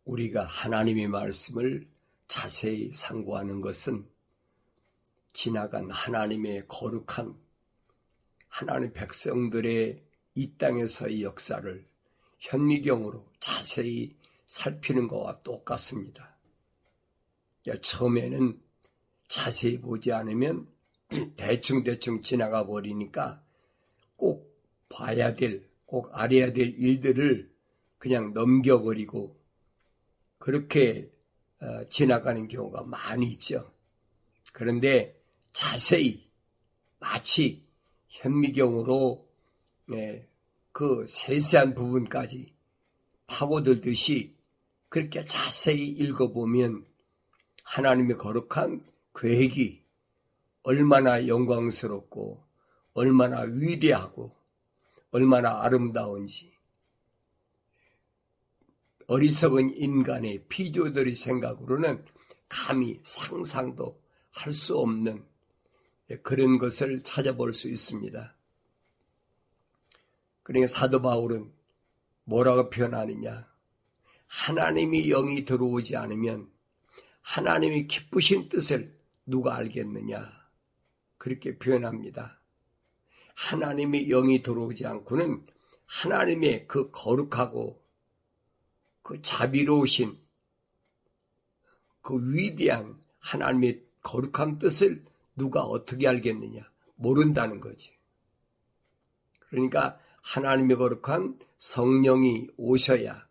우리가 하나님의 말씀을 자세히 상고하는 것은 지나간 하나님의 거룩한 하나님의 백성들의 이 땅에서의 역사를 현미경으로 자세히 살피는 것과 똑같습니다. 처음에는 자세히 보지 않으면 대충 지나가 버리니까 꼭 봐야 될, 꼭 알아야 될 일들을 그냥 넘겨버리고 그렇게 지나가는 경우가 많이 있죠. 그런데 자세히 마치 현미경으로 그 세세한 부분까지 파고들듯이 그렇게 자세히 읽어보면 하나님의 거룩한 계획이 얼마나 영광스럽고 얼마나 위대하고 얼마나 아름다운지 어리석은 인간의 피조들의 생각으로는 감히 상상도 할 수 없는 그런 것을 찾아볼 수 있습니다. 그러니까 사도 바울은 뭐라고 표현하느냐? 하나님의 영이 들어오지 않으면 하나님이 기쁘신 뜻을 누가 알겠느냐? 그렇게 표현합니다. 하나님의 영이 들어오지 않고는 하나님의 그 거룩하고 그 자비로우신 그 위대한 하나님의 거룩한 뜻을 누가 어떻게 알겠느냐? 모른다는 거지. 그러니까 하나님의 거룩한 성령이 오셔야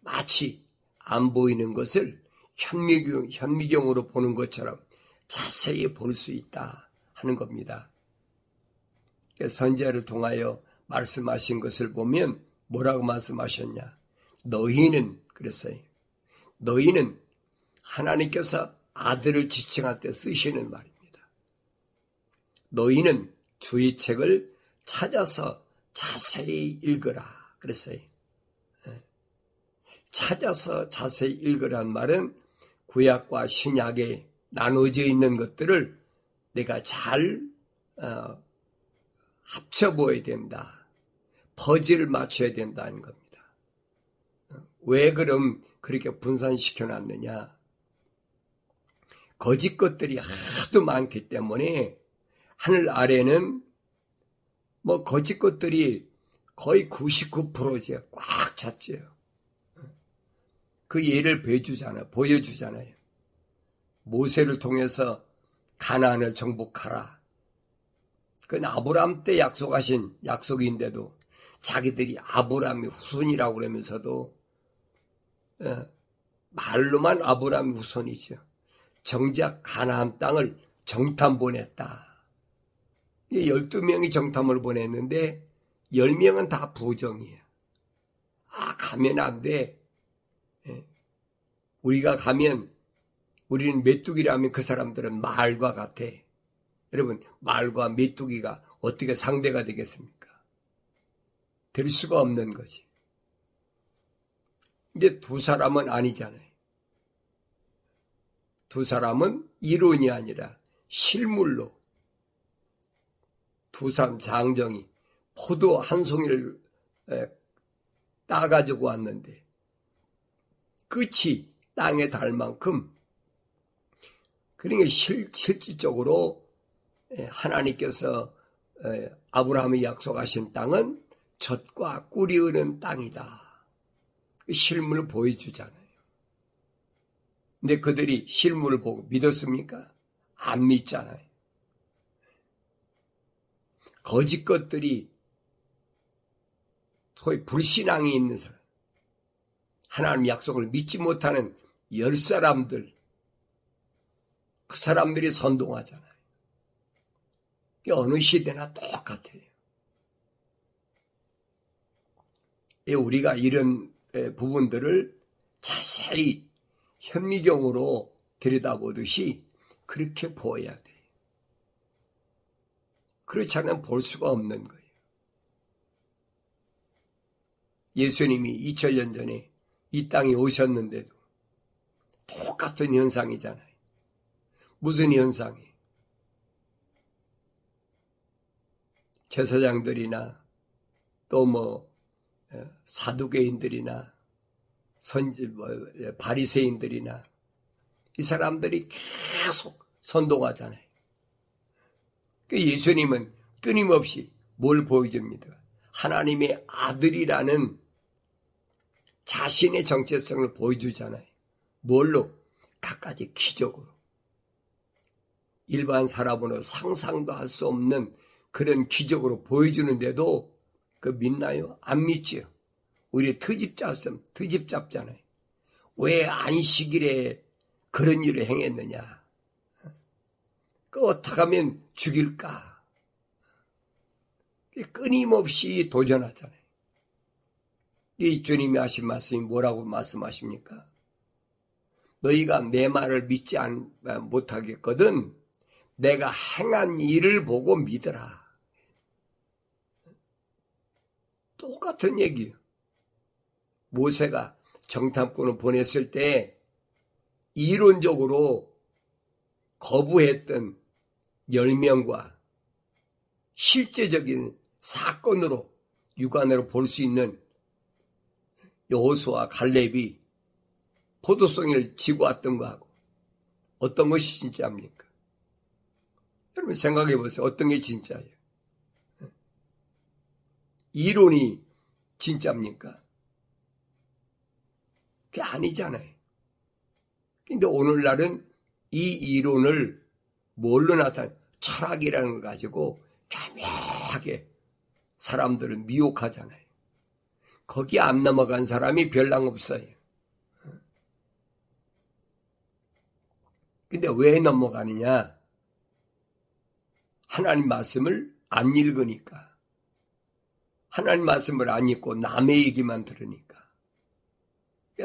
마치 안 보이는 것을 현미경으로 보는 것처럼 자세히 볼 수 있다 하는 겁니다. 선지자를 통하여 말씀하신 것을 보면 뭐라고 말씀하셨냐? 너희는 그랬어요. 너희는 하나님께서 아들을 지칭할 때 쓰시는 말입니다. 너희는 주의 책을 찾아서 자세히 읽으라 그랬어요. 찾아서 자세히 읽으라는 말은 구약과 신약에 나눠져 있는 것들을 내가 잘 합쳐보아야 된다. 퍼즐을 맞춰야 된다는 겁니다. 왜 그럼 그렇게 분산시켜 놨느냐? 거짓 것들이 하도 많기 때문에 하늘 아래는 거짓 것들이 거의 99%죠. 꽉 찼죠. 그 예를 보여주잖아요. 모세를 통해서 가나안을 정복하라. 그건 아브라함 때 약속하신 약속인데도 자기들이 아브라함의 후손이라고 그러면서도 말로만 아브라함의 후손이죠. 정작 가나안 땅을 정탐 보냈다. 12명이 정탐을 보냈는데 10명은 다 부정이에요. 가면 안 돼. 우리가 가면 우리는 메뚜기라면 그 사람들은 말과 같아. 여러분, 말과 메뚜기가 어떻게 상대가 되겠습니까? 될 수가 없는 거지. 근데 두 사람은 아니잖아요. 두 사람은 이론이 아니라 실물로 두 사람 장정이 포도 한 송이를 따가지고 왔는데 끝이 땅에 닿을 만큼 그러니까 실질적으로 하나님께서 아브라함이 약속하신 땅은 젖과 꿀이 흐르는 땅이다. 실물을 보여주잖아요. 근데 그들이 실물을 보고 믿었습니까? 안 믿잖아요. 거짓 것들이 소위 불신앙이 있는 사람, 하나님 약속을 믿지 못하는 10사람들, 그 사람들이 선동하잖아요. 어느 시대나 똑같아요. 우리가 이런 부분들을 자세히 현미경으로 들여다보듯이 그렇게 보아야 돼요. 그렇지 않으면 볼 수가 없는 거예요. 예수님이 2000년 전에 이 땅에 오셨는데도 똑같은 현상이잖아요. 무슨 현상이? 제사장들이나 또 사두개인들이나 바리새인들이나 이 사람들이 계속 선동하잖아요. 예수님은 끊임없이 뭘 보여줍니다. 하나님의 아들이라는 자신의 정체성을 보여주잖아요. 뭘로? 갖가지 기적으로. 일반 사람으로 상상도 할 수 없는 그런 기적으로 보여주는데도 그 믿나요? 안 믿지요. 우리 트집 잡잖아요. 왜 안식일에 그런 일을 행했느냐? 어떻게 하면 죽일까? 끊임없이 도전하잖아요. 이 주님이 하신 말씀이 뭐라고 말씀하십니까? 너희가 내 말을 믿지 못하겠거든 내가 행한 일을 보고 믿으라. 똑같은 얘기예요. 모세가 정탐꾼을 보냈을 때 이론적으로 거부했던 10명과 실제적인 사건으로 육안으로 볼 수 있는 여호수아와 갈렙이 포도송이를 지고 왔던 거하고 어떤 것이 진짜입니까? 여러분 생각해 보세요. 어떤 게 진짜예요? 이론이 진짜입니까? 그게 아니잖아요. 근데 오늘날은 이 이론을 뭘로 철학이라는 걸 가지고 교묘하게 사람들을 미혹하잖아요. 거기 안 넘어간 사람이 별랑 없어요. 근데 왜 넘어가느냐? 하나님 말씀을 안 읽으니까. 하나님 말씀을 안 읽고 남의 얘기만 들으니까.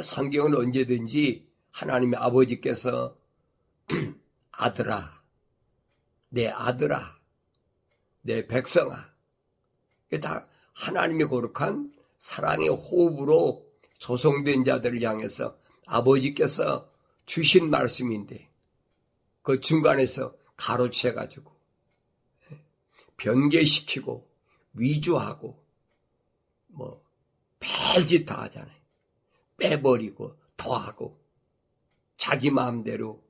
성경은 언제든지 하나님의 아버지께서 아들아, 내 아들아, 내 백성아. 이게 다 하나님의 거룩한 사랑의 호흡으로 조성된 자들을 향해서 아버지께서 주신 말씀인데 그 중간에서 가로채가지고 변개시키고 위조하고 별짓 다 하잖아요. 빼버리고 더하고 자기 마음대로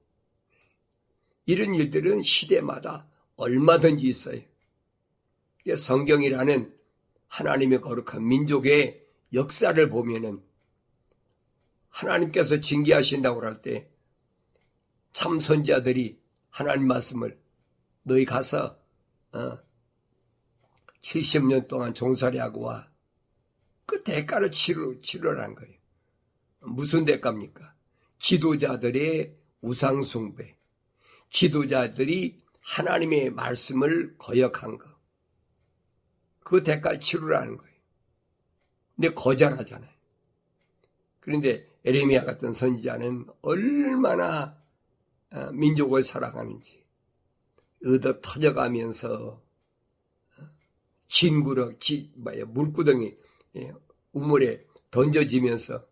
이런 일들은 시대마다 얼마든지 있어요. 성경이라는 하나님의 거룩한 민족의 역사를 보면은 하나님께서 징계하신다고 할 때 참 선지자들이 하나님 말씀을 너희 가서 70년 동안 종살이 하고 와. 그 대가를 치르라는 거예요. 무슨 대가입니까? 지도자들의 우상숭배, 지도자들이 하나님의 말씀을 거역한 것, 그 대가를 치르라는 거예요. 근데 거절하잖아요. 그런데 에레미야 같은 선지자는 얼마나 민족을 사랑하는지 얻어 터져가면서 진구렁, 물구덩이 우물에 던져지면서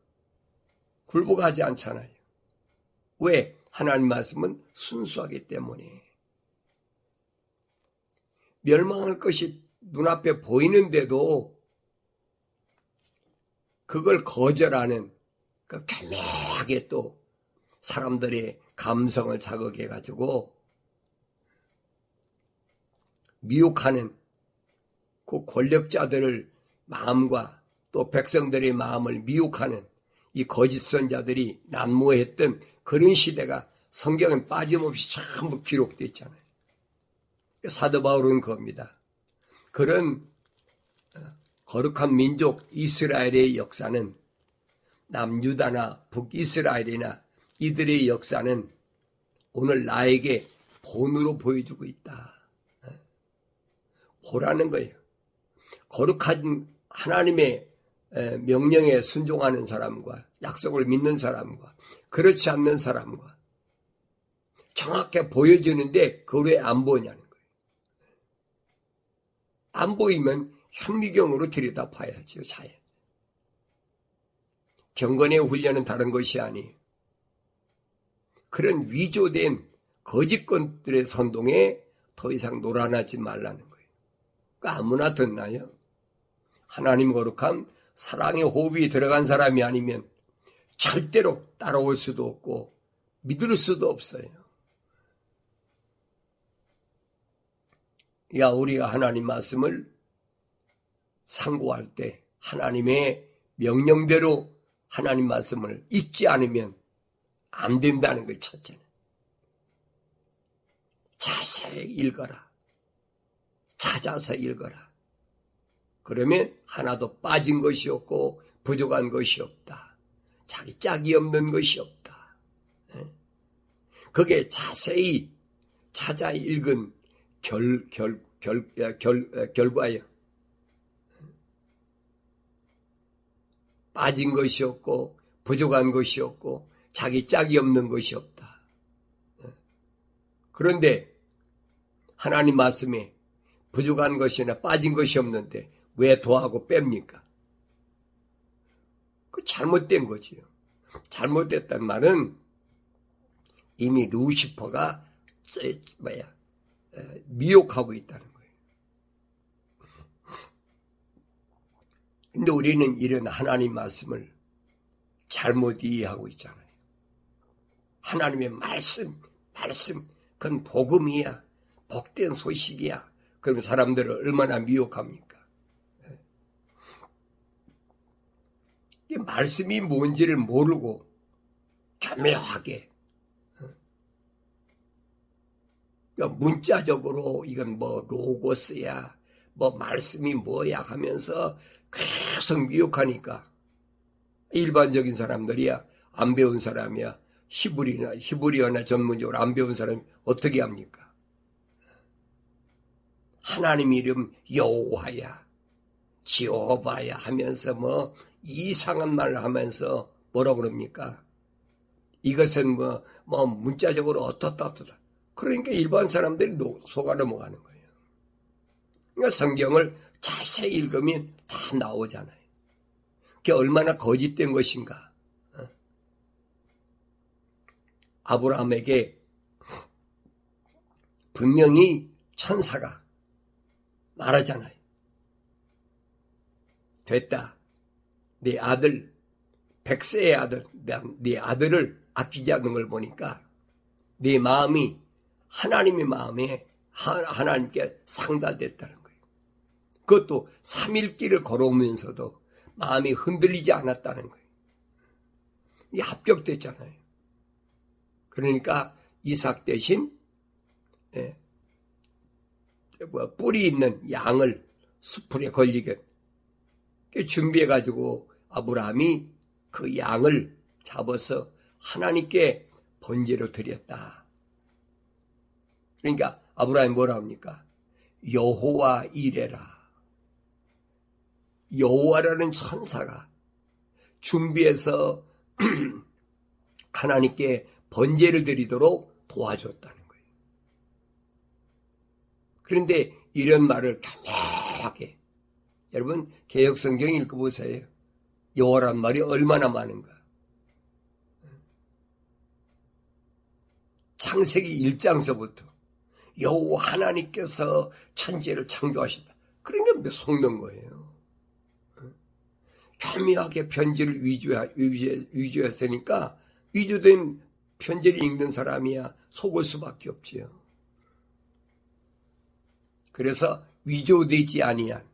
굴복하지 않잖아요. 왜? 하나님 말씀은 순수하기 때문에. 멸망할 것이 눈앞에 보이는데도 그걸 거절하는 그 교묘하게 또 사람들의 감성을 자극해가지고 미혹하는 그 권력자들을 마음과 또 백성들의 마음을 미혹하는 이 거짓 선자들이 난무했던 그런 시대가 성경은 빠짐없이 전부 기록되어 있잖아요. 사도 바울은 그겁니다. 그런 거룩한 민족 이스라엘의 역사는 남유다나 북이스라엘이나 이들의 역사는 오늘 나에게 본으로 보여주고 있다. 보라는 거예요. 거룩한 하나님의 명령에 순종하는 사람과 약속을 믿는 사람과 그렇지 않는 사람과 정확하게 보여주는데 그걸 왜 안 보냐는 거예요. 안 보이면 현미경으로 들여다봐야죠. 자연. 경건의 훈련은 다른 것이 아니에요. 그런 위조된 거짓것들의 선동에 더 이상 놀아나지 말라는 거예요. 그러니까 아무나 듣나요? 하나님 거룩한 사랑의 호흡이 들어간 사람이 아니면 절대로 따라올 수도 없고 믿을 수도 없어요. 야, 우리가 하나님 말씀을 상고할 때 하나님의 명령대로 하나님 말씀을 읽지 않으면 안 된다는 걸 첫째는. 자세히 읽어라. 찾아서 읽어라. 그러면 하나도 빠진 것이 없고 부족한 것이 없다. 자기 짝이 없는 것이 없다. 그게 자세히 찾아 읽은 결과예요. 빠진 것이 없고 부족한 것이 없고 자기 짝이 없는 것이 없다. 그런데 하나님 말씀에 부족한 것이나 빠진 것이 없는데 왜 더하고 뺍니까? 그 잘못된 거지요. 잘못됐단 말은 이미 루시퍼가 미혹하고 있다는 거예요. 근데 우리는 이런 하나님 말씀을 잘못 이해하고 있잖아요. 하나님의 말씀, 그건 복음이야. 복된 소식이야. 그럼 사람들을 얼마나 미혹합니까? 이 말씀이 뭔지를 모르고 교묘하게 문자적으로 이건 뭐 로고스야, 뭐 말씀이 뭐야 하면서 계속 미혹하니까 일반적인 사람들이야, 안 배운 사람이야, 히브리어나 전문적으로 안 배운 사람이 어떻게 합니까? 하나님 이름 여호와야, 지호바야 하면서 뭐 이상한 말 하면서 뭐라 그럽니까? 이것은 뭐 문자적으로 어떻다. 그러니까 일반 사람들이 속아 넘어가는 거예요. 그러니까 성경을 자세히 읽으면 다 나오잖아요. 그게 얼마나 거짓된 것인가. 아브라함에게 분명히 천사가 말하잖아요. 됐다. 네 아들, 100세의 아들, 네 아들을 아끼지 않는 걸 보니까 네 마음이 하나님의 마음에 하나님께 상달됐다는 거예요. 그것도 3일 길을 걸어오면서도 마음이 흔들리지 않았다는 거예요. 이 합격됐잖아요. 그러니까 이삭 대신 뿔이 있는 양을 수풀에 걸리게 준비해가지고 아브라함이 그 양을 잡아서 하나님께 번제로 드렸다. 그러니까 아브라함이 뭐라 합니까? 여호와 이레라. 여호와라는 천사가 준비해서 하나님께 번제를 드리도록 도와줬다는 거예요. 그런데 이런 말을 교묘하게, 여러분 개역성경 읽어보세요. 여호와란 말이 얼마나 많은가. 창세기 1장서부터 여호와 하나님께서 천지를 창조하셨다. 그러니까 속는 거예요. 교묘하게 편지를 위조했으니까 위조된 편지를 읽는 사람이야 속을 수밖에 없지요. 그래서 위조되지 아니한,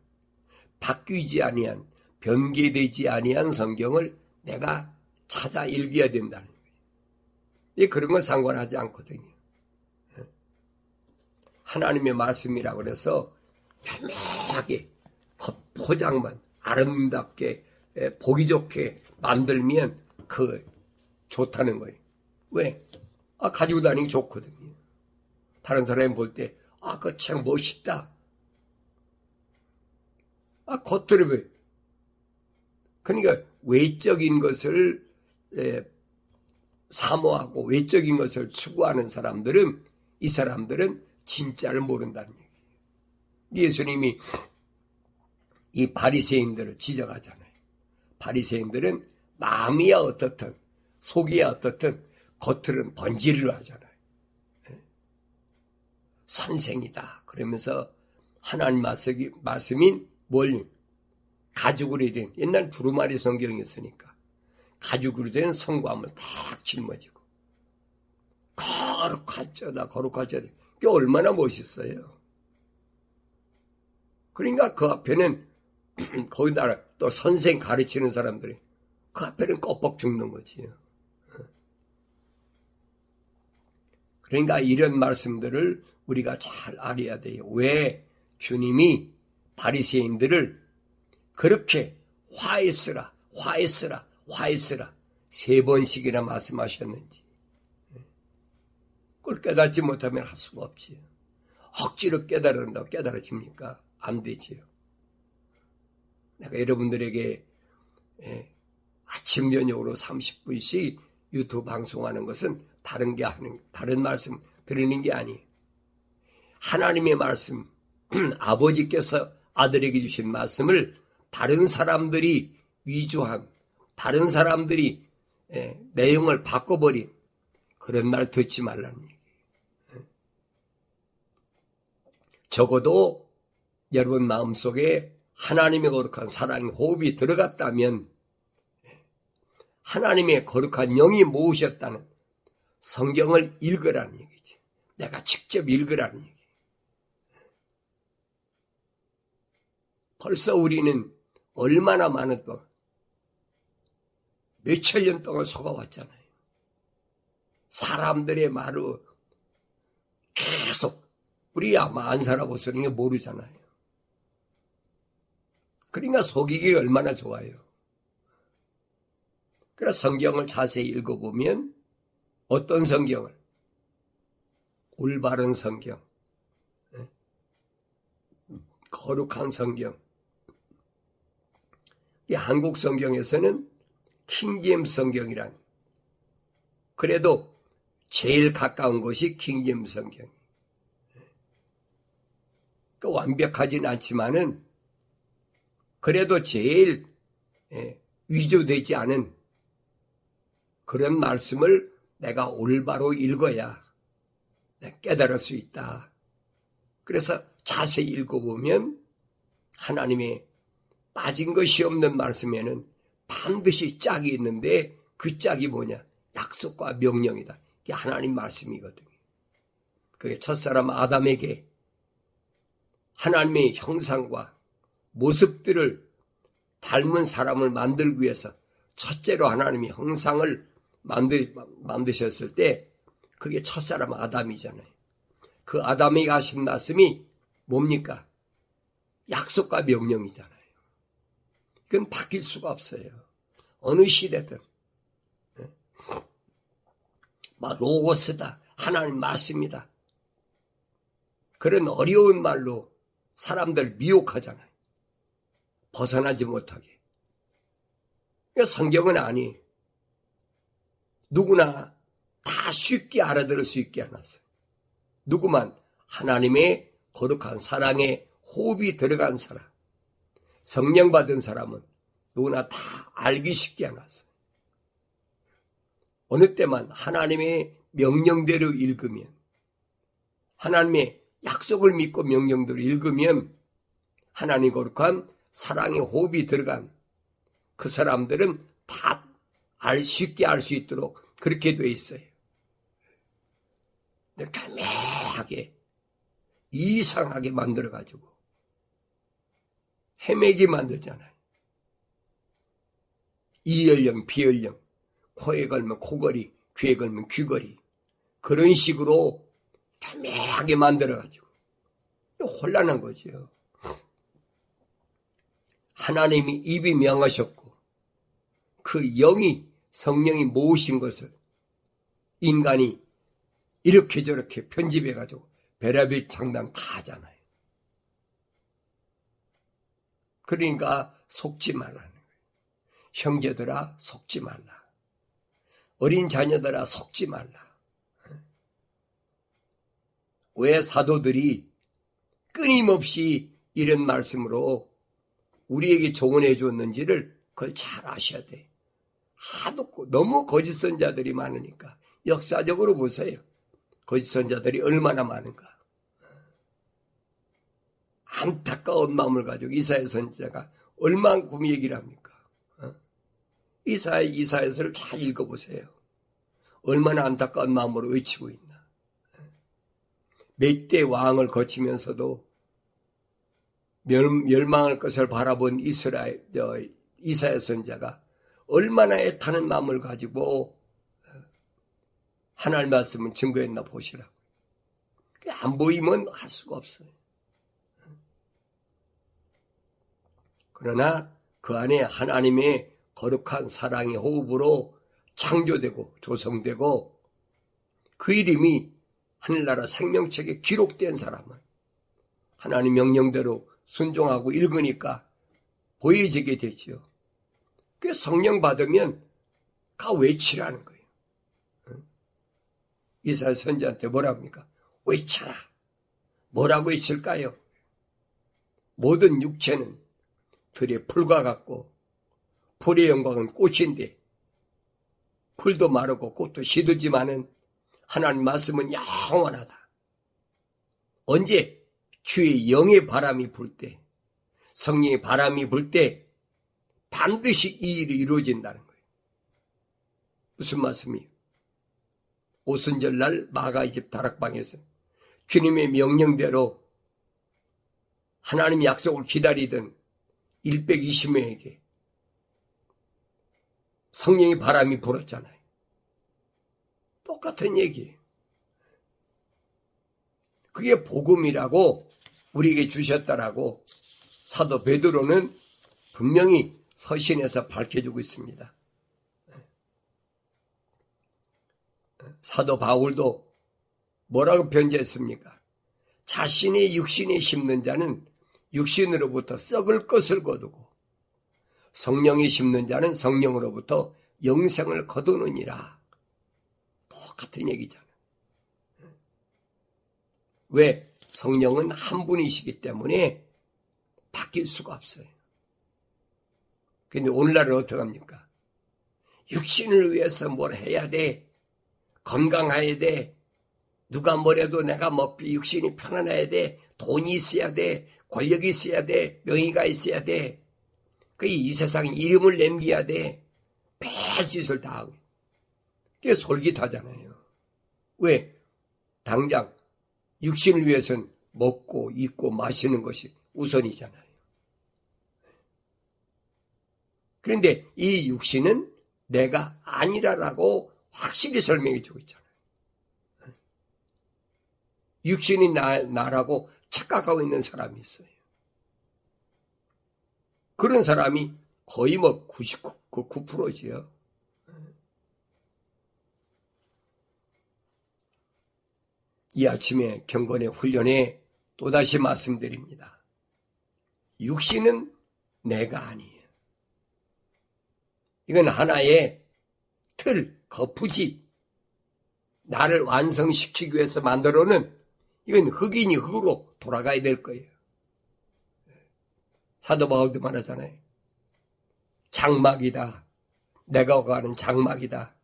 바뀌지 아니한, 변개되지 아니한 성경을 내가 찾아 읽어야 된다는 거예요. 그런 건 상관하지 않거든요. 하나님의 말씀이라고 그래서 교묘하게 포장만 아름답게 보기 좋게 만들면 그 좋다는 거예요. 왜? 가지고 다니기 좋거든요. 다른 사람이 볼 때 그거 참 멋있다. 겉으로 왜? 그러니까 외적인 것을 사모하고 외적인 것을 추구하는 사람들은, 이 사람들은 진짜를 모른다는 얘기예요. 예수님이 이 바리새인들을 지적하잖아요. 바리새인들은 마음이야 어떻든 속이야 어떻든 겉으로는 번지르르 하잖아요. 선생이다 그러면서 하나님 말씀인 뭘 가죽으로 된, 옛날 두루마리 성경이었으니까 가죽으로 된 성곽을 딱 짊어지고 거룩할쩌다 거룩할쩌다. 그게 얼마나 멋있어요. 그러니까 그 앞에는 거기다 또 선생 가르치는 사람들이 그 앞에는 껍벅 죽는 거지. 그러니까 이런 말씀들을 우리가 잘 알아야 돼요. 왜 주님이 바리새인들을 그렇게 화해쓰라 화해쓰라 화해쓰라 3번씩이나 말씀하셨는지. 그걸 깨닫지 못하면 할 수가 없지요. 억지로 깨달은다고 깨달아집니까? 안 되지요. 내가 여러분들에게 아침 저녁으로 30분씩 유튜브 방송하는 것은 다른 말씀 드리는 게 아니에요. 하나님의 말씀, 아버지께서 아들에게 주신 말씀을 다른 사람들이 위조한, 다른 사람들이 내용을 바꿔버린 그런 말 듣지 말라는 얘기예요. 적어도 여러분 마음속에 하나님의 거룩한 사랑의 호흡이 들어갔다면 하나님의 거룩한 영이 모으셨다는 성경을 읽으라는 얘기지. 내가 직접 읽으라는 얘기. 벌써 우리는 얼마나 많은 동안 몇천 년 동안 속아왔잖아요. 사람들의 말로 계속 우리 아마 안 살아보서는 모르잖아요. 그러니까 속이기 얼마나 좋아요. 그래서 성경을 자세히 읽어보면 어떤 성경을? 올바른 성경, 거룩한 성경. 이 한국 성경에서는 킹제임스 성경이란, 그래도 제일 가까운 것이 킹제임스 성경. 완벽하진 않지만은 그래도 제일 위조되지 않은 그런 말씀을 내가 올바로 읽어야 내가 깨달을 수 있다. 그래서 자세히 읽어보면 하나님의 빠진 것이 없는 말씀에는 반드시 짝이 있는데 그 짝이 뭐냐? 약속과 명령이다. 이게 하나님 말씀이거든요. 그게 첫사람 아담에게 하나님의 형상과 모습들을 닮은 사람을 만들기 위해서 첫째로 하나님이 형상을 만드셨을 때 그게 첫사람 아담이잖아요. 그 아담에게 하신 말씀이 뭡니까? 약속과 명령이잖아요. 그건 바뀔 수가 없어요. 어느 시대든. 로고스다. 하나님 말씀이다. 그런 어려운 말로 사람들 미혹하잖아요. 벗어나지 못하게. 그러니까 성경은 아니. 누구나 다 쉽게 알아들을 수 있게 해놨어요. 누구만 하나님의 거룩한 사랑에 호흡이 들어간 사람, 성령 받은 사람은 누구나 다 알기 쉽게 해놨어요. 어느 때만 하나님의 명령대로 읽으면, 하나님의 약속을 믿고 명령대로 읽으면 하나님 거룩한 사랑의 호흡이 들어간 그 사람들은 다 쉽게 알 수 있도록 그렇게 돼 있어요. 애매하게 이상하게 만들어가지고 헤매게 만들잖아요. 이연령 비연령, 코에 걸면 코걸이, 귀에 걸면 귀걸이, 그런 식으로 애매하게 만들어가지고 혼란한 거죠. 하나님이 입이 명하셨고 그 영이 성령이 모으신 것을 인간이 이렇게 저렇게 편집해가지고 별의별 장난 다 하잖아요. 그러니까 속지 말라는 거예요. 형제들아 속지 말라. 어린 자녀들아 속지 말라. 왜 사도들이 끊임없이 이런 말씀으로 우리에게 조언해 줬는지를 그걸 잘 아셔야 돼. 하도 너무 거짓 선자들이 많으니까. 역사적으로 보세요. 거짓 선자들이 얼마나 많은가. 안타까운 마음을 가지고 이사야 선지자가 얼만큼 얘기를 합니까? 이사야서를 잘 읽어보세요. 얼마나 안타까운 마음으로 외치고 있나. 몇 대 왕을 거치면서도 멸망할 것을 바라본 이사야 선지자가 얼마나 애타는 마음을 가지고 하나님 말씀을 증거했나 보시라고. 안 보이면 할 수가 없어요. 그러나 그 안에 하나님의 거룩한 사랑의 호흡으로 창조되고 조성되고 그 이름이 하늘나라 생명책에 기록된 사람은 하나님 명령대로 순종하고 읽으니까 보여지게 되지요. 그 성령 받으면 가 외치라는 거예요. 이사야 선지자한테 뭐라고 합니까? 외쳐라. 뭐라고 외칠까요? 모든 육체는 들의 풀과 같고 풀의 영광은 꽃인데 풀도 마르고 꽃도 시들지만은 하나님 말씀은 영원하다. 언제? 주의 영의 바람이 불 때, 성령의 바람이 불 때 반드시 이 일이 이루어진다는 거예요. 무슨 말씀이에요? 오순절날 마가의 집 다락방에서 주님의 명령대로 하나님의 약속을 기다리던 120명에게 성령의 바람이 불었잖아요. 똑같은 얘기예요. 그게 복음이라고 우리에게 주셨다라고 사도 베드로는 분명히 서신에서 밝혀주고 있습니다. 사도 바울도 뭐라고 편지했습니까? 자신의 육신에 심는 자는 육신으로부터 썩을 것을 거두고 성령이 심는 자는 성령으로부터 영생을 거두느니라. 똑같은 얘기잖아요. 왜? 성령은 한 분이시기 때문에 바뀔 수가 없어요. 그런데 오늘날은 어떡합니까? 육신을 위해서 뭘 해야 돼? 건강해야 돼? 누가 뭐래도 내가 육신이 편안해야 돼? 돈이 있어야 돼? 권력이 있어야 돼? 명의가 있어야 돼? 이 세상에 이름을 남겨야 돼? 별짓을 다 하고. 그게 솔깃하잖아요. 왜? 당장 육신을 위해서는 먹고 입고 마시는 것이 우선이잖아요. 그런데 이 육신은 내가 아니라라고 확실히 설명해 주고 있잖아요. 육신이 나라고 착각하고 있는 사람이 있어요. 그런 사람이 거의 99%지요. 이 아침에 경건의 훈련에 또다시 말씀드립니다. 육신은 내가 아니에요. 이건 하나의 틀, 거푸집, 나를 완성시키기 위해서 만들어놓은 이건 흙이니 흙으로 돌아가야 될 거예요. 사도 바울도 말하잖아요. 장막이다. 내가 가는 장막이다.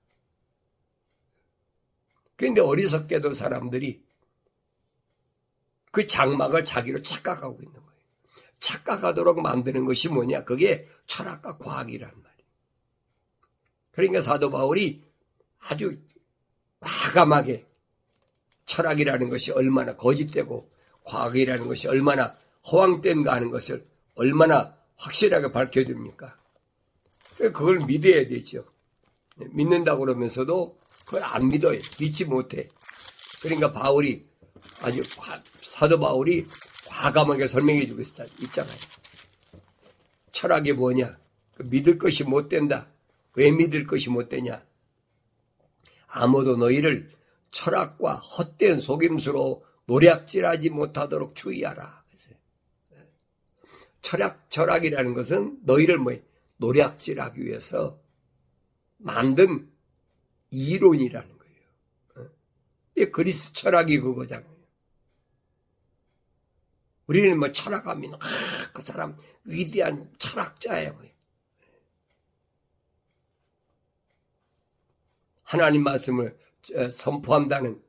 그런데 어리석게도 사람들이 그 장막을 자기로 착각하고 있는 거예요. 착각하도록 만드는 것이 뭐냐? 그게 철학과 과학이란 말이에요. 그러니까 사도 바울이 아주 과감하게 철학이라는 것이 얼마나 거짓되고 과학이라는 것이 얼마나 허황된가 하는 것을 얼마나 확실하게 밝혀줍니까? 그걸 믿어야 되죠. 믿는다고 그러면서도 그걸 안 믿어요. 믿지 못해. 그러니까 사도 바울이 과감하게 설명해 주고 있잖아요. 철학이 뭐냐? 믿을 것이 못 된다. 왜 믿을 것이 못 되냐? 아무도 너희를 철학과 헛된 속임수로 노략질하지 못하도록 주의하라. 철학이라는 것은 너희를 노략질하기 위해서 만든 이론이라는 거예요. 그리스 철학이 그거잖아요. 우리는 철학하면 그 사람 위대한 철학자예요. 하나님 말씀을 선포한다는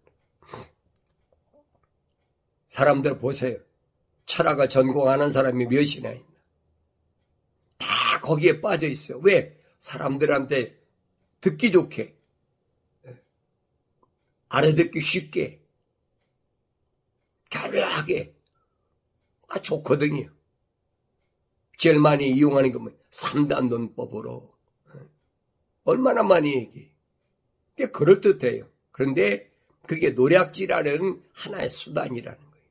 사람들 보세요. 철학을 전공하는 사람이 몇이나 있나. 다 거기에 빠져 있어요. 왜? 사람들한테 듣기 좋게, 알아듣기 쉽게, 교묘하게 좋거든요. 제일 많이 이용하는 게 3단 논법으로 얼마나 많이 얘기해요. 그게 그럴듯해요. 그런데 그게 노략질하는 하나의 수단이라는 거예요.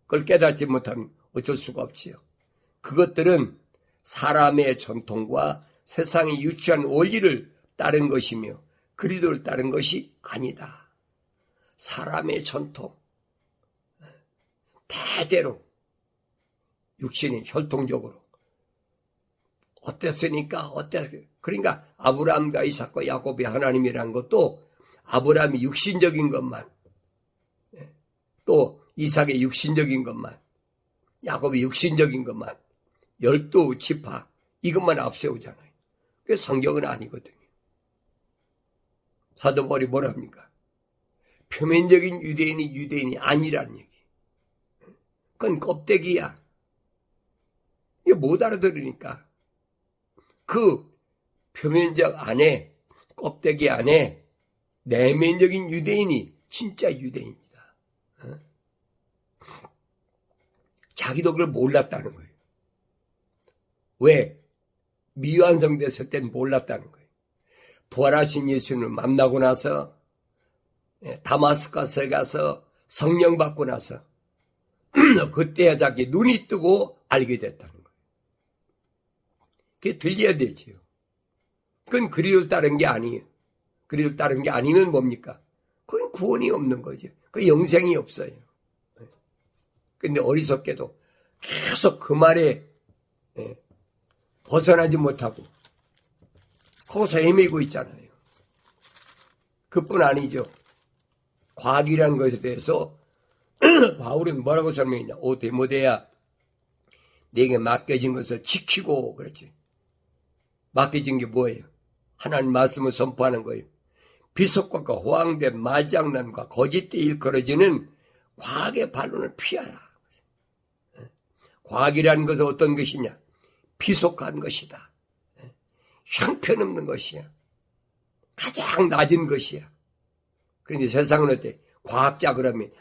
그걸 깨닫지 못하면 어쩔 수가 없지요. 그것들은 사람의 전통과 세상이 유치한 원리를 따른 것이며 그리도를 따른 것이 아니다. 사람의 전통, 대대로 육신이 혈통적으로 어땠으니까 그러니까 아브라함과 이삭과 야곱이 하나님이라는 것도 아브라함이 육신적인 것만, 또 이삭의 육신적인 것만, 야곱이 육신적인 것만 12지파 이것만 앞세우잖아요. 그게 성경은 아니거든요. 사도 바울이 뭐라 합니까? 표면적인 유대인이 아니란 얘기. 그건 껍데기야. 이게 못 알아들으니까 그 표면적 안에, 껍데기 안에 내면적인 유대인이 진짜 유대인이다. 자기도 그걸 몰랐다는 거예요. 왜? 미완성됐을 땐 몰랐다는 거예요. 부활하신 예수님을 만나고 나서 다마스커스에 가서 성령 받고 나서 그때야 자기 눈이 뜨고 알게 됐다는 거예요. 그게 들려야 되지요. 그건 그리스도를 따른 게 아니에요. 그리스도를 따른 게 아니면 뭡니까? 그건 구원이 없는 거죠. 그 영생이 없어요. 근데 어리석게도 계속 그 말에 벗어나지 못하고 거기서 헤매고 있잖아요. 그뿐 아니죠. 과학이라는 것에 대해서 바울은 뭐라고 설명했냐? 오 데모데야, 내게 맡겨진 것을 지키고 그랬지. 맡겨진 게 뭐예요? 하나님 말씀을 선포하는 거예요. 비속과가 호황된 말장난과 거짓되이 일컬어지는 과학의 반론을 피하라. 과학이라는 것은 어떤 것이냐? 비속한 것이다. 형편없는 것이야. 가장 낮은 것이야. 그런데 세상은 어때? 과학자 그러면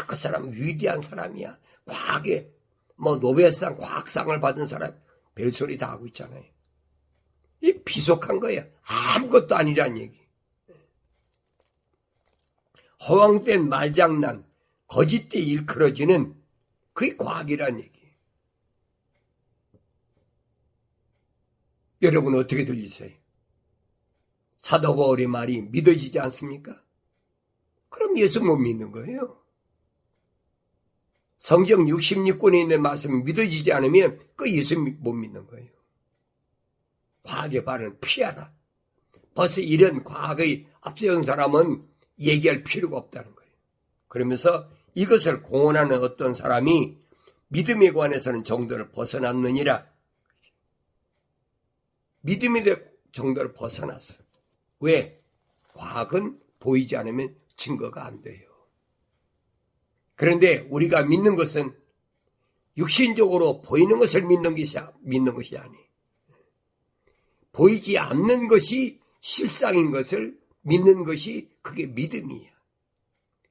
그 사람 위대한 사람이야. 과학에 노벨상 과학상을 받은 사람 별소리 다 하고 있잖아요. 이 비속한 거야. 아무것도 아니란 얘기. 허황된 말장난, 거짓되이 일컬어지는 그게 과학이란 얘기. 여러분 어떻게 들리세요? 사도 바울의 말이 믿어지지 않습니까? 그럼 예수 못 믿는 거예요. 성경 66권에 있는 말씀이 믿어지지 않으면 그 예수 못 믿는 거예요. 과학의 발언을 피하라. 벌써 이런 과학의 앞세운 사람은 얘기할 필요가 없다는 거예요. 그러면서 이것을 공언하는 어떤 사람이 믿음에 관해서는 정도를 벗어났느니라. 믿음의 정도를 벗어났어. 왜? 과학은 보이지 않으면 증거가 안 돼요. 그런데 우리가 믿는 것은 육신적으로 보이는 것을 믿는 것이 아니에요. 보이지 않는 것이 실상인 것을 믿는 것이 그게 믿음이야.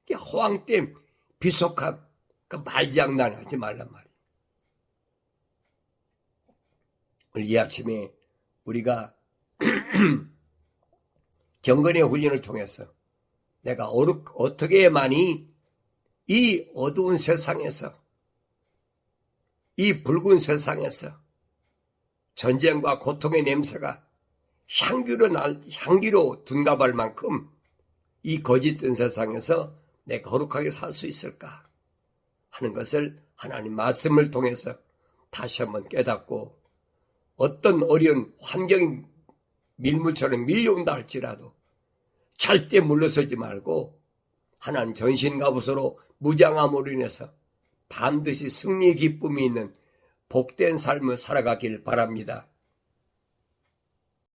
그게 허황됨, 비속함, 그 말장난 하지 말란 말이에요. 오늘 이 아침에 우리가 경건의 훈련을 통해서 내가 어떻게만이 이 어두운 세상에서, 이 붉은 세상에서 전쟁과 고통의 냄새가 향기로 둔갑할 만큼 이 거짓된 세상에서 내가 거룩하게 살 수 있을까 하는 것을 하나님 말씀을 통해서 다시 한번 깨닫고, 어떤 어려운 환경이 밀물처럼 밀려온다 할지라도 절대 물러서지 말고 하나님 전신갑옷으로 무장함으로 인해서 반드시 승리의 기쁨이 있는 복된 삶을 살아가길 바랍니다.